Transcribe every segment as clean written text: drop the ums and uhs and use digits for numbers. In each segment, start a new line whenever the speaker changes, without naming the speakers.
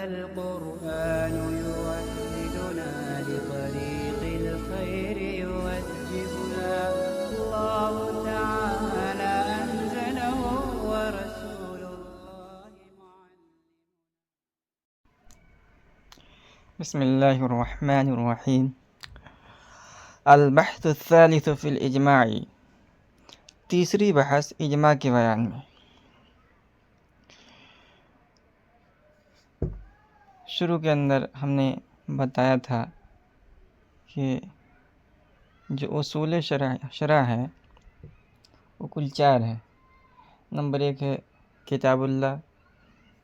القرآن يوحدنا لطريق الخير يوجهنا الله تعالى أنزله ورسول الله معلم.
بسم الله الرحمن الرحیم. البحث الثالث فی الاجماع، تیسری بحث اجماع کے بیان میں. شروع کے اندر ہم نے بتایا تھا کہ جو اصول شرع ہے وہ کل 4 ہیں. نمبر 1 ہے کتاب اللہ،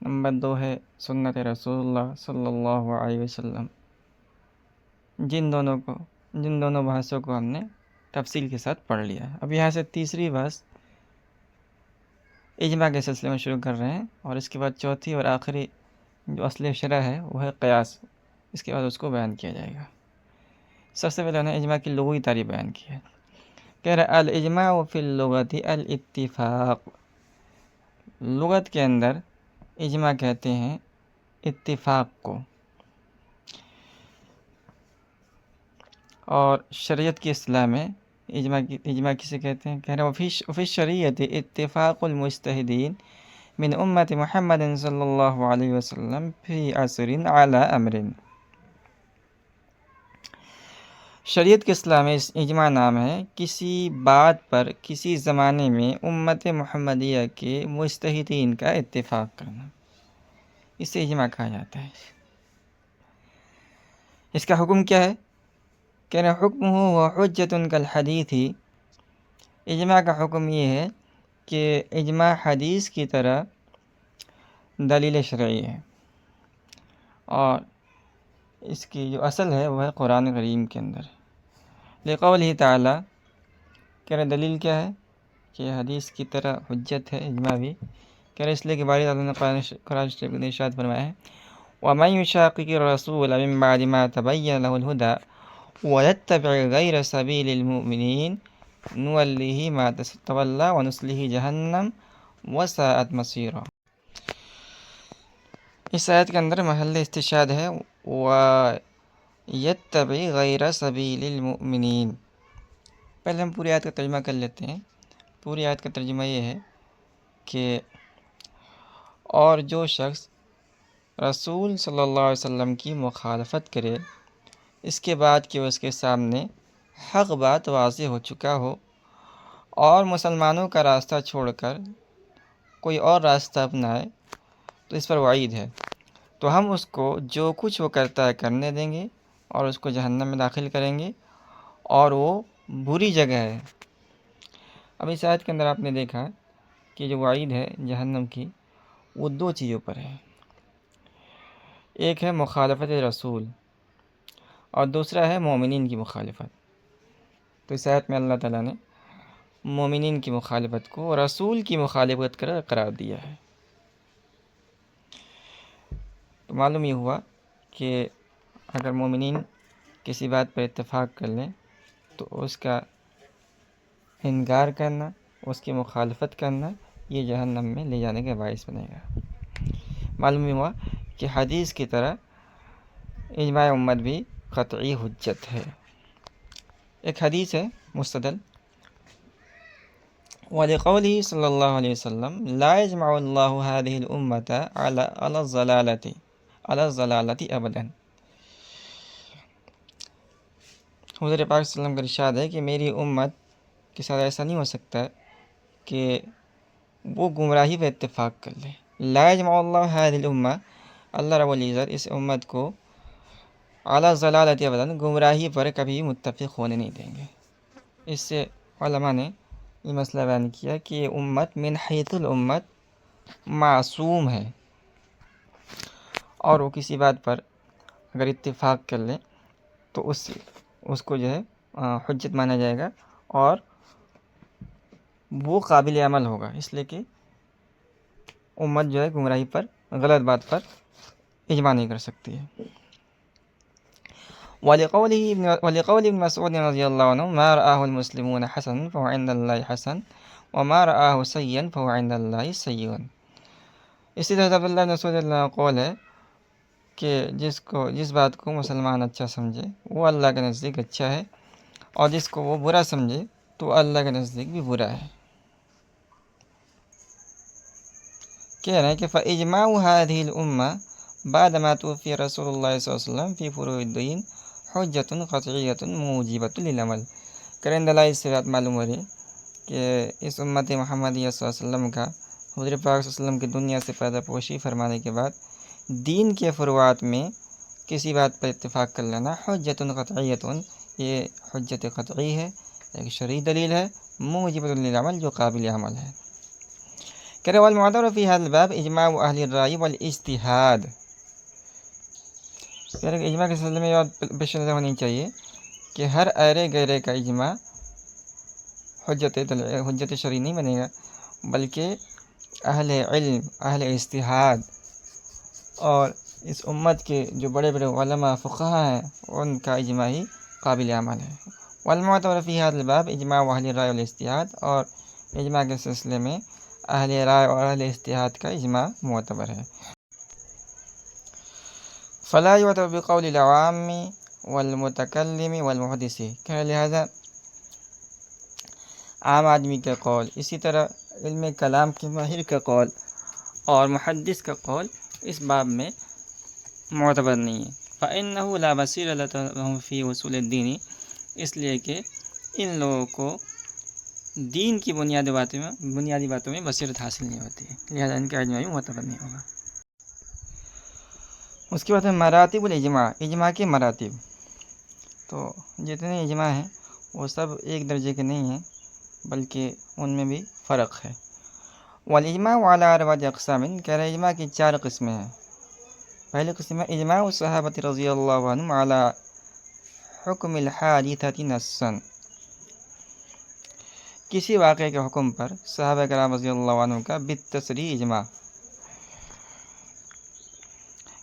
نمبر 2 ہے سنت رسول اللہ صلی اللہ علیہ وسلم. جن دونوں بحثوں کو ہم نے تفصیل کے ساتھ پڑھ لیا ہے. اب یہاں سے تیسری بحث اجماع کے سلسلے میں شروع کر رہے ہیں، اور اس کے بعد چوتھی اور آخری جو اصل شرع ہے وہ ہے قیاس. اس کے بعد اس کو بیان کیا جائے گا. سب سے پہلے انہیں اجماع کی لغوی تعریف بیان کی ہے. کہہ رہا الاجماع فی اللغۃ الاتفاق. لغت کے اندر اجماع کہتے ہیں اتفاق کو، اور شریعت کی اصطلاح میں اجماع کسے کہتے ہیں؟ کہہ رہا وفی الشریعۃ اتفاق المجتہدین من امت محمد صلی اللہ علیہ وسلم فی عصر علی امر. شریعت کے اصطلاح میں اجماع نام ہے کسی بات پر کسی زمانے میں امت محمدیہ کے مجتہدین کا اتفاق کرنا، اسے اجماع کہا جاتا ہے. اس کا حکم کیا ہے؟ کہہ رہے حکمہ و حجۃ کالحدیث. اجماع کا حکم یہ ہے کہ اجماع حدیث کی طرح دلیل شرعی ہے، اور اس کی جو اصل ہے وہ ہے قرآن کریم کے اندر. لقولہ تعالی، کہہ رہے دلیل کیا ہے کہ حدیث کی طرح حجت ہے اجماع بھی. کہہ رہے اس لیے کہ باری تعالیٰ نے قرآن شریف میں ارشاد فرمایا ہے وَمَن يُشَاقِقِ الرَّسُولَ مِن بَعْدِ مَا تَبَيَّنَ لَهُ الْهُدَىٰ وَيَتَّبِعْ غَيْرَ سَبِيلِ الْمُؤْمِنِينَ نُوَلِّهِ مَا تَوَلَّىٰ وَنُصْلِهِ جَهَنَّمَ وَسَاءَتْ مَصِيرًا. اس آیت کے اندر محل استشہاد ہے وَيَتَّبِعْ غَيْرَ سَبِيلِ الْمُؤْمِنِينَ. پہلے ہم پوری آیت کا ترجمہ کر لیتے ہیں. پوری آیت کا ترجمہ یہ ہے کہ اور جو شخص رسول صلی اللہ علیہ وسلم کی مخالفت کرے اس کے بعد کہ اس کے سامنے حق بات واضح ہو چکا ہو، اور مسلمانوں کا راستہ چھوڑ کر کوئی اور راستہ اپنائے، تو اس پر وعید ہے. تو ہم اس کو جو کچھ وہ کرتا ہے کرنے دیں گے، اور اس کو جہنم میں داخل کریں گے، اور وہ بری جگہ ہے. اب اس آیت کے اندر آپ نے دیکھا کہ جو وعید ہے جہنم کی وہ 2 چیزوں پر ہے. ایک ہے مخالفت رسول، اور دوسرا ہے مومنین کی مخالفت. تو اس آیت میں اللہ تعالیٰ نے مومنین کی مخالفت کو رسول کی مخالفت قرار دیا ہے. تو معلوم یہ ہوا کہ اگر مومنین کسی بات پر اتفاق کر لیں تو اس کا انکار کرنا، اس کی مخالفت کرنا، یہ جہنم میں لے جانے کا باعث بنے گا. معلوم یہ ہوا کہ حدیث کی طرح اجماع امت بھی قطعی حجت ہے. ایک حدیث ہے مستدل وَلِقَوْلِهِ صلی اللہ علیہ وسلم لا يجمع اللہ هذه الامة على الضلالة ابدا. حضور پاک صلی اللہ علیہ وسلم کا ارشاد ہے کہ میری امت کے ساتھ ایسا نہیں ہو سکتا کہ وہ گمراہی پہ اتفاق کر لے. لا يجمع اللہ هذه الامة، اللہ رب العزت اس امت کو اعلیٰ ضلالت ابدا، گمراہی پر کبھی متفق ہونے نہیں دیں گے. اس سے علماء نے یہ مسئلہ بیان کیا کہ یہ امت من حیث الامت معصوم ہے، اور وہ کسی بات پر اگر اتفاق کر لے تو اس کو جو ہے حجت مانا جائے گا، اور وہ قابل عمل ہوگا، اس لیے کہ امت جو ہے گمراہی پر، غلط بات پر اجماع نہیں کر سکتی ہے. وَلِقَوْلِ ابن مسعود رضی اللہ عنہ ما رآه المسلمون حسن فهو عند اللہ حسن وما رآه سیئا فهو عند اللہ سیئ. اسی طرح عبداللہ بن مسعود اللہ عنہ قول ہے کہ جس بات کو مسلمان اچھا سمجھے وہ اللہ کے نزدیک اچھا ہے، اور جس کو وہ برا سمجھے تو اللہ کے نزدیک بھی برا ہے۔ کہہ رہے ہیں کہ فَإِجْمَاعُ هَذِهِ الْأُمَّةِ بعد ما توفي رسول اللہ صلی اللہ علیہ وسلم فی فروع الدین حجۃ قطعیۃ موجبۃ للعمل۔ کریں دلائل سے بات معلوم ہو رہی ہے کہ اس امت محمدیہ صلی اللہ علیہ وسلم کا حضور پاک صلی اللہ علیہ وسلم کی دنیا سے پردہ پوشی فرمانے کے بعد دین کے فروعات میں کسی بات پر اتفاق کر لینا حجۃ قطعیۃ، یہ حجت قطعی ہے، ایک شرعی دلیل ہے، موجبۃ للعمل، جو قابل عمل ہے۔ والمعتبر فی هذا الباب اجماع اہل الرأی والاجتہاد۔ اجماع کے سلسلے میں یہ بات پیش نظر ہونی چاہیے کہ ہر ایرے گہرے کا اجماع حجت شرعی نہیں بنے گا، بلکہ اہل علم، اہل اجتہاد اور اس امت کے جو بڑے بڑے علماء فقہاء ہیں ان کا اجماع ہی قابل عمل ہے۔ والمعتبر فی هذا الباب اجماع اہل الرأی والاجتہاد، اور اجماع کے سلسلے میں اہل رائے اور اہل اجتہاد کا اجماع معتبر ہے۔ فلا يعتبر بقول العوام والمتکلم والمحدث، کہ لہذا عام آدمی کا قول، اسی طرح علم کلام کے ماہر کا قول اور محدث کا قول اس باب میں معتبر نہیں ہے۔ فإنه لا بصيرة لهم في اصول الدین، اس لیے کہ ان لوگوں کو دین کی بنیادی باتوں میں بصیرت حاصل نہیں ہوتی ہے، لہذا ان کا اجماع معتبر نہیں ہوگا۔ اس کے بعد ہے مراتب الاجماع، اجماع کے مراتب۔ تو جتنے اجماع ہیں وہ سب ایک درجے کے نہیں ہیں، بلکہ ان میں بھی فرق ہے۔ والاجماع علی اربعۃ اقسام، کہہ رہے اجماع کی 4 قسمیں ہیں۔ پہلی قسم ہے اجماع الصحابہ رضی اللہ عنہم علی حکم الحادثۃ نصا، کسی واقعے کے حکم پر صحابہ کرام رضی اللہ عنہ کا بالتصریح اجماع۔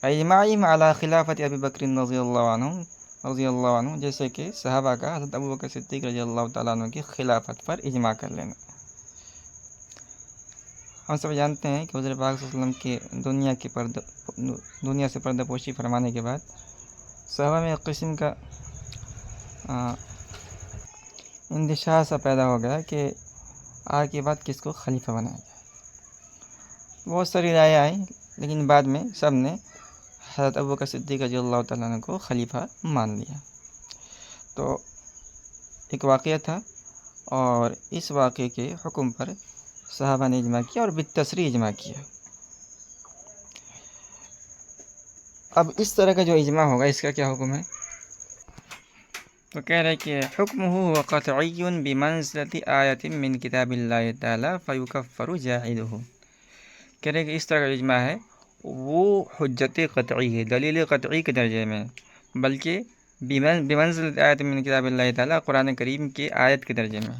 اجماعہم علی خلافت ابی بکر رضی اللہ عنہ، جیسے کہ صحابہ کا حضرت ابو بکر صدیق رضی اللہ تعالیٰ عنہ کی خلافت پر اجماع کر لینا۔ ہم سب جانتے ہیں کہ حضور پاک صلی اللہ علیہ وسلم کی دنیا سے پردہ پوشی فرمانے کے بعد صحابہ میں ایک قسم کا اندیشہ سا پیدا ہو گیا کہ آج کے بعد کس کو خلیفہ بنایا جائے۔ بہت ساری رائے آئیں، لیکن بعد میں سب نے حضرت ابو بکر صدیق رضی اللہ تعالیٰ عنہ کو خلیفہ مان لیا۔ تو ایک واقعہ تھا، اور اس واقعے کے حکم پر صحابہ نے اجماع کیا اور بالتصریح اجماع کیا۔ اب اس طرح کا جو اجماع ہوگا اس کا کیا حکم ہے؟ تو کہہ رہے کہ حکمہ هو قطعی بمنزلۃ آیۃ من کتاب اللہ تعالی فیکفر جاحدہ، کہہ رہے کہ اس طرح کا اجماع ہے وہ حجت قطعی ہے، دلیل قطعی کے درجے میں، بلکہ بمنزلۃ آیۃ من کتاب اللہ تعالی، قرآن کریم کے آیت کے درجے میں۔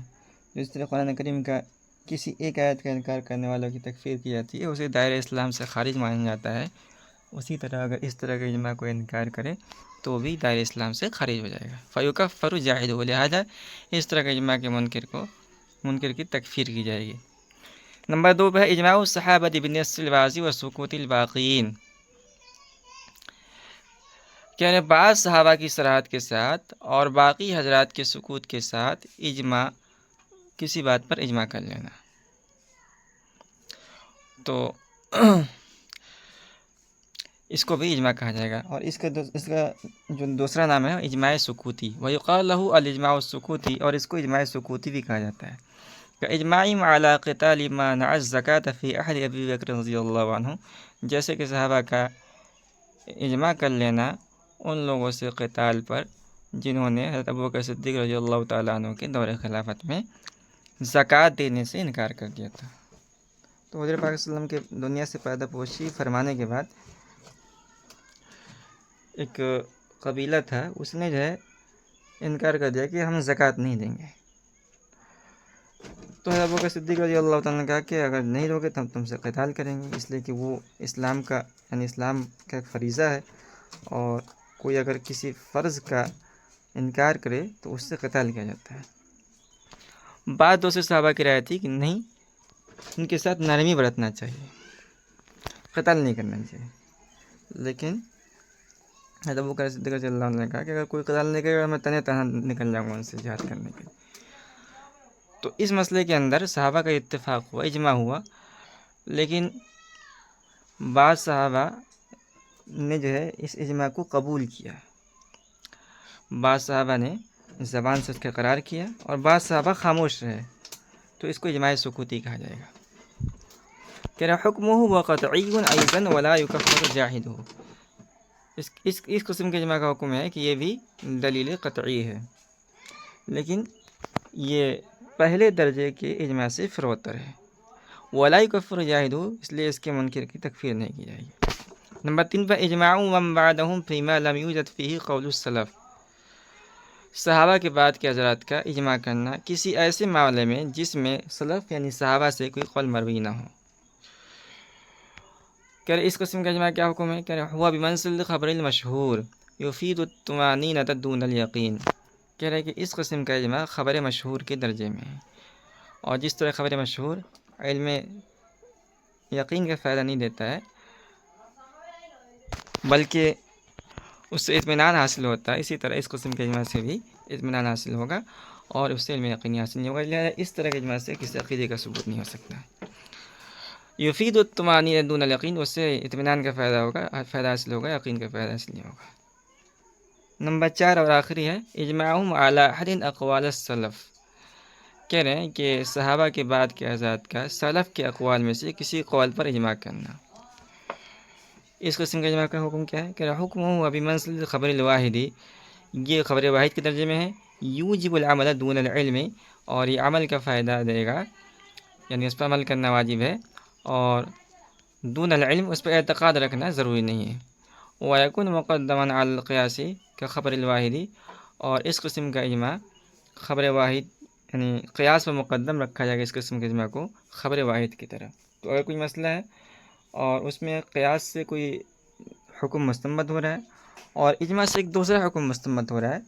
جس طرح قرآن کریم کا کسی ایک آیت کا انکار کرنے والوں کی تکفیر کی جاتی ہے، اسے دائرہ اسلام سے خارج مانا جاتا ہے، اسی طرح اگر اس طرح کا اجماع کو انکار کرے تو بھی دائرہ اسلام سے خارج ہو جائے گا۔ فیکفر جاحدہ، لہذا اس طرح کے اجماع کے منکر کی تکفیر کی جائے گی۔ نمبر 2 ہے اجماع الصحابہ بنص البعض وسکوت الباقین، کہ بعض صحابہ کی صراحت کے ساتھ اور باقی حضرات کے سکوت کے ساتھ اجماع، کسی بات پر اجماع کر لینا۔ تو اس کو بھی اجماع کہا جائے گا، اور اس کا جو دوسرا نام ہے اجماع سکوتی، ویقال لہ الاجماع السکوتی، اور اس کو اجماع سکوتی بھی کہا جاتا ہے۔ کہ اجماعہم علی قتال ما منع الزکاۃ فی عہد ابی بکر رضی اللہ عنہ، جیسے کہ صحابہ کا اجماع کر لینا ان لوگوں سے قتال پر جنہوں نے حضرت ابو بکر صدیق رضی اللہ تعالیٰ عنہ کے دور خلافت میں زکوٰۃ دینے سے انکار کر دیا تھا۔ تو حضور پاک صلی اللہ علیہ وسلم کے دنیا سے پردہ پوشی فرمانے کے بعد ایک قبیلہ تھا، اس نے جو ہے انکار کر دیا کہ ہم زکوٰۃ نہیں دیں گے۔ تو حضرت ابوبکر صدیق رضی اللہ تعالیٰ نے کہا کہ اگر نہیں دو گے تو ہم تم سے قتال کریں گے، اس لیے کہ وہ اسلام کا ایک فریضہ ہے، اور کوئی اگر کسی فرض کا انکار کرے تو اس سے قتال کیا جاتا ہے۔ بعد دوسرے صحابہ کی رائے تھی کہ نہیں، ان کے ساتھ نرمی برتنا چاہیے، قتال نہیں کرنا چاہیے، لیکن حضرت ابوبکر صدیق رضی اللہ عنہ نے کہا کہ اگر کوئی قتال نہیں کرے گا میں تنہا تنہا نکل جاؤں گا ان سے جہاد کرنے کے لیے۔ تو اس مسئلے کے اندر صحابہ کا اتفاق ہوا، اجماع ہوا، لیکن بعض صحابہ نے جو ہے اس اجماع کو قبول کیا، بعض صحابہ نے زبان سے اس کا قرار کیا اور بعض صحابہ خاموش رہے، تو اس کو اجماع سکوتی کہا جائے گا۔ کہ حکمہ و قطعی ایضا ولا یکفر جاحدہ، اس قسم کے اجماع کا حکم ہے کہ یہ بھی دلیل قطعی ہے، لیکن یہ پہلے درجے کے اجماع سے فروتر ہے۔ ولا یکفر جاحدہ، اس لیے اس کے منکر کی تکفیر نہیں کی جائے گی۔ نمبر 3 پر اجماع من بعدهم فیما لم یوجد فیہ قول السلف، صحابہ کے بعد کے حضرات کا اجماع کرنا کسی ایسے معاملے میں جس میں سلف یعنی صحابہ سے کوئی قول مروی نہ ہو۔ کہ اس قسم کا اجماع کیا حکم ہے؟ کہ ہوا بمنزلۃ خبر المشہور یفید الطمأنینۃ دون الیقین، کہہ رہے کہ اس قسم کا اجماع خبر مشہور کے درجے میں ہے، اور جس طرح خبر مشہور علم یقین کا فائدہ نہیں دیتا ہے بلکہ اس سے اطمینان حاصل ہوتا ہے، اسی طرح اس قسم کے اجماع سے بھی اطمینان حاصل ہوگا اور اس سے علم یقینی حاصل نہیں ہوگا، لہٰذا اس طرح کے اجماع سے کسی عقیدے کا ثبوت نہیں ہو سکتا ہے۔ یفید الطمأنینۃ دون الیقین، اس سے اطمینان کا فائدہ حاصل ہوگا، یقین کا فائدہ حاصل نہیں ہوگا۔ نمبر 4 اور آخری ہے اجماعہم علی احد اقوال السلف، کہہ رہے ہیں کہ صحابہ کے بعد کے حضرات کا سلف کے اقوال میں سے کسی قول پر اجماع کرنا۔ اس قسم کے اجماع کا حکم کیا ہے؟ کہ حکم ہو بمنزلۃ خبر الواحد، یہ خبر واحد کے درجے میں ہے، یوجب العمل دون العلم، اور یہ عمل کا فائدہ دے گا، یعنی اس پر عمل کرنا واجب ہے، اور دون العلم، اس پر اعتقاد رکھنا ضروری نہیں ہے۔ وَيَكُونُ مُقَدَّمًا عَلَى الْقِيَاسِ كَخَبَرِ الْوَاحِدِ، اور اس قسم کا اجماع خبر واحد یعنی قیاس پر مقدم رکھا جائے گا اس قسم کے اجماع کو خبر واحد کی طرح۔ تو اگر کوئی مسئلہ ہے اور اس میں قیاس سے کوئی حکم مستمد ہو رہا ہے اور اجماع سے ایک دوسرا حکم مستمد ہو رہا ہے،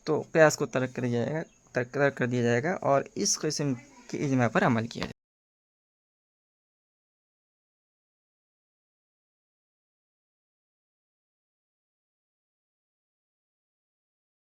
تو قیاس کو ترک کر دیا جائے گا اور اس قسم کے اجماع پر عمل کیا جائے گا۔